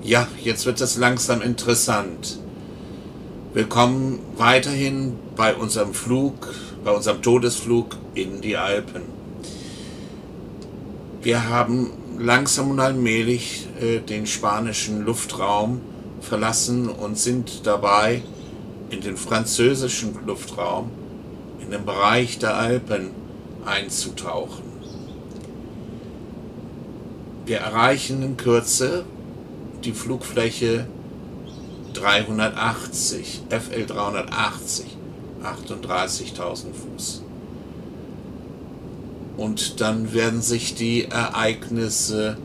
Ja, jetzt wird es langsam interessant. Willkommen weiterhin bei unserem Flug, bei unserem Todesflug in die Alpen. Wir haben langsam und allmählich den spanischen Luftraum verlassen und sind dabei, in den französischen Luftraum, in den Bereich der Alpen einzutauchen. Wir erreichen in Kürze die Flugfläche 380, FL 380, 38.000 Fuß. Und dann werden sich die Ereignisse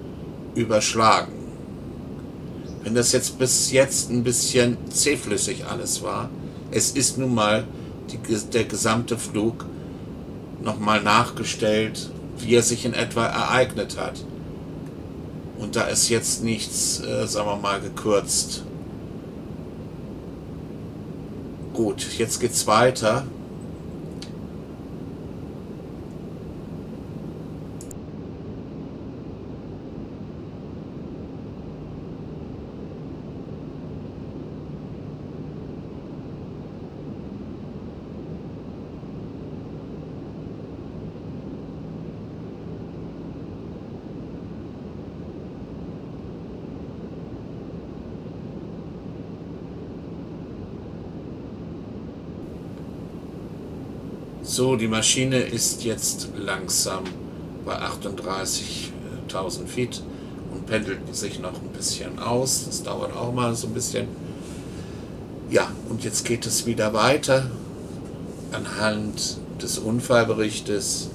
überschlagen. Wenn das jetzt bis jetzt ein bisschen zähflüssig alles war, es ist nun mal der gesamte Flug nochmal nachgestellt, wie er sich in etwa ereignet hat. Und da ist jetzt nichts, sagen wir mal, gekürzt. Gut, jetzt geht's weiter. So, die Maschine ist jetzt langsam bei 38.000 Feet und pendelt sich noch ein bisschen aus. Das dauert auch mal so ein bisschen. Ja, und jetzt geht es wieder weiter anhand des Unfallberichtes.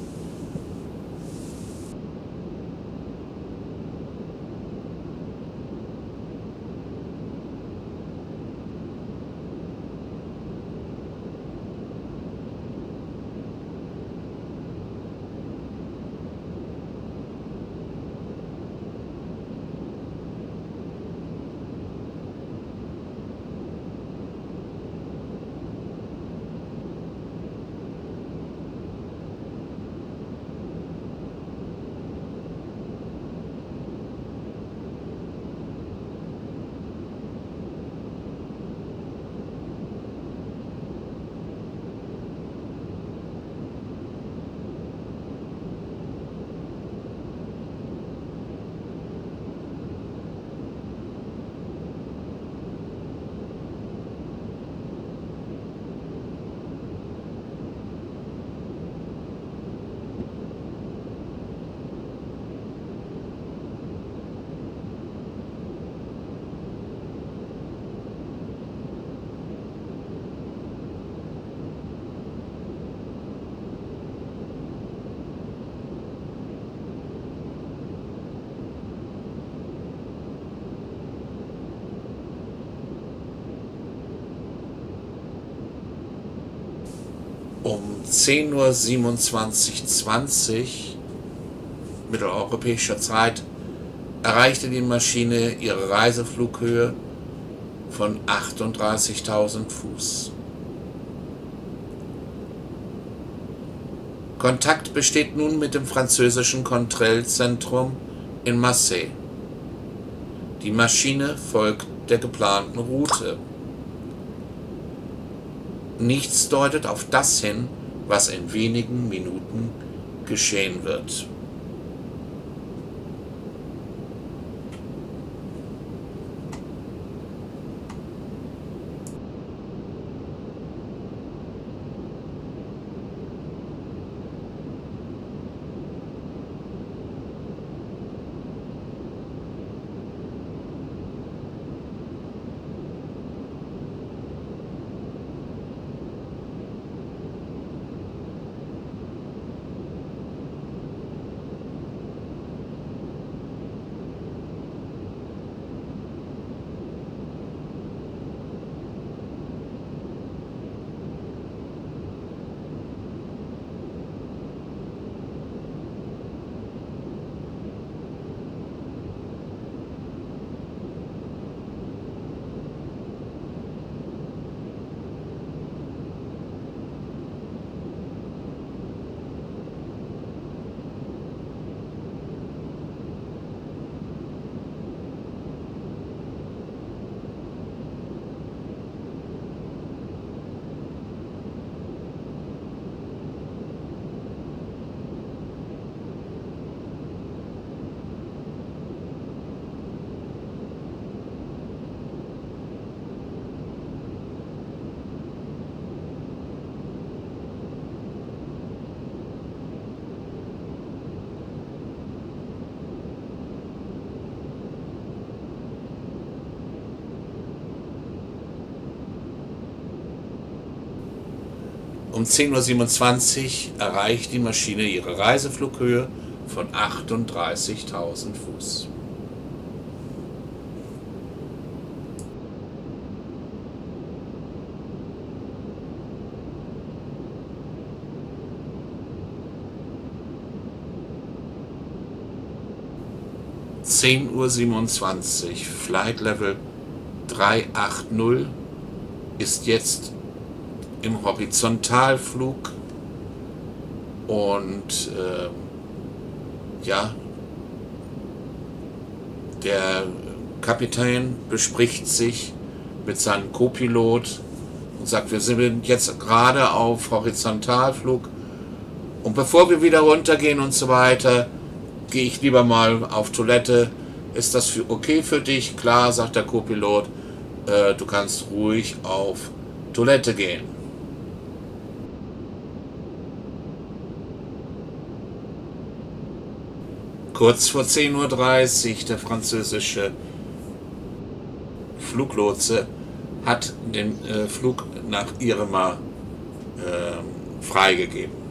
Um 10:27:20 Uhr mitteleuropäischer Zeit erreichte die Maschine ihre Reiseflughöhe von 38.000 Fuß. Kontakt besteht nun mit dem französischen Kontrollzentrum in Marseille. Die Maschine folgt der geplanten Route. Nichts deutet auf das hin, was in wenigen Minuten geschehen wird. Um 10:27 Uhr erreicht die Maschine ihre Reiseflughöhe von 38.000 Fuß. Uhr 27, Flight Level 380 ist jetzt im Horizontalflug und der Kapitän bespricht sich mit seinem Co-Pilot und sagt, wir sind jetzt gerade auf Horizontalflug und bevor wir wieder runtergehen und so weiter, gehe ich lieber mal auf Toilette. Ist das okay für dich? Klar, sagt der Co-Pilot, du kannst ruhig auf Toilette gehen. Kurz vor 10:30 Uhr, der französische Fluglotse hat den Flug nach Irma freigegeben.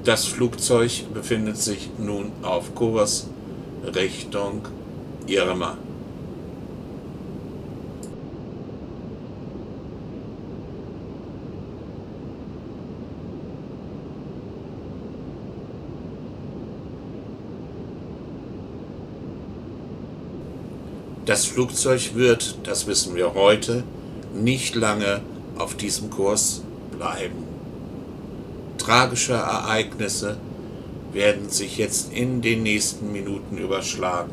Das Flugzeug befindet sich nun auf Kurs Richtung Irma. Das Flugzeug wird, das wissen wir heute, nicht lange auf diesem Kurs bleiben. Tragische Ereignisse werden sich jetzt in den nächsten Minuten überschlagen.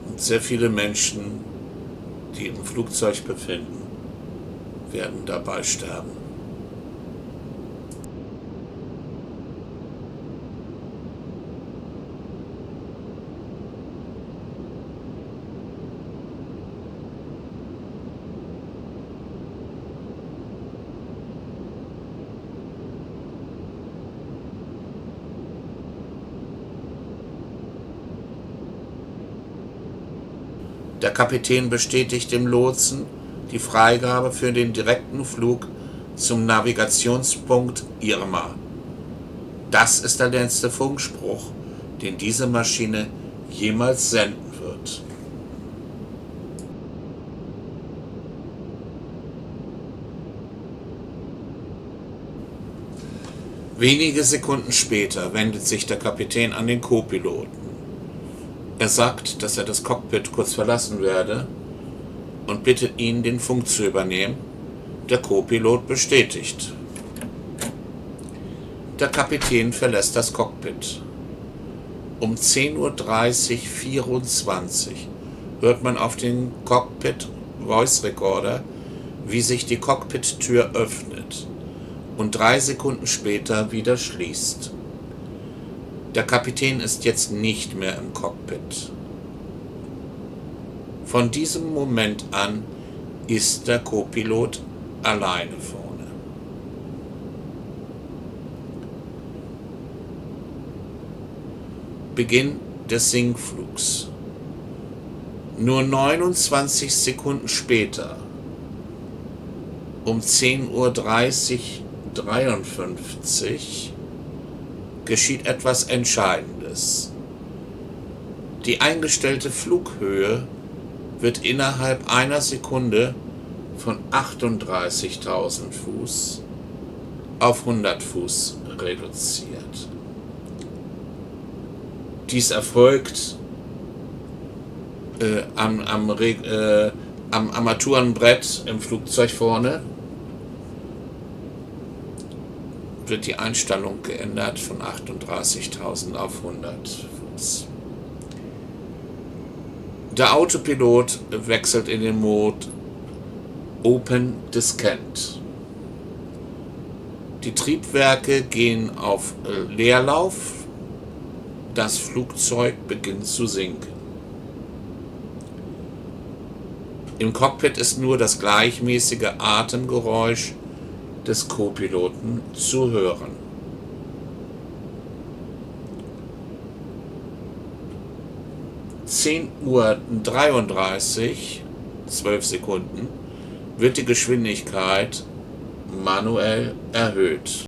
Und sehr viele Menschen, die im Flugzeug befinden, werden dabei sterben. Der Kapitän bestätigt dem Lotsen die Freigabe für den direkten Flug zum Navigationspunkt Irma. Das ist der letzte Funkspruch, den diese Maschine jemals senden wird. Wenige Sekunden später wendet sich der Kapitän an den Co-Piloten. Er sagt, dass er das Cockpit kurz verlassen werde und bittet ihn, den Funk zu übernehmen. Der Co-Pilot bestätigt. Der Kapitän verlässt das Cockpit. Um 10:30:24 Uhr hört man auf den Cockpit Voice Recorder, wie sich die Cockpit-Tür öffnet und 3 Sekunden später wieder schließt. Der Kapitän ist jetzt nicht mehr im Cockpit. Von diesem Moment an ist der Co-Pilot alleine vorne. Beginn des Sinkflugs. Nur 29 Sekunden später, um 10:30:53 Uhr, geschieht etwas Entscheidendes. Die eingestellte Flughöhe wird innerhalb einer Sekunde von 38.000 Fuß auf 100 Fuß reduziert. Dies erfolgt am Armaturenbrett im Flugzeug vorne. Wird die Einstellung geändert von 38.000 auf 100 Fuß. Der Autopilot wechselt in den Mode Open Descent. Die Triebwerke gehen auf Leerlauf. Das Flugzeug beginnt zu sinken. Im Cockpit ist nur das gleichmäßige Atemgeräusch des Co-Piloten zu hören. 10:33 Uhr, 12 Sekunden, wird die Geschwindigkeit manuell erhöht.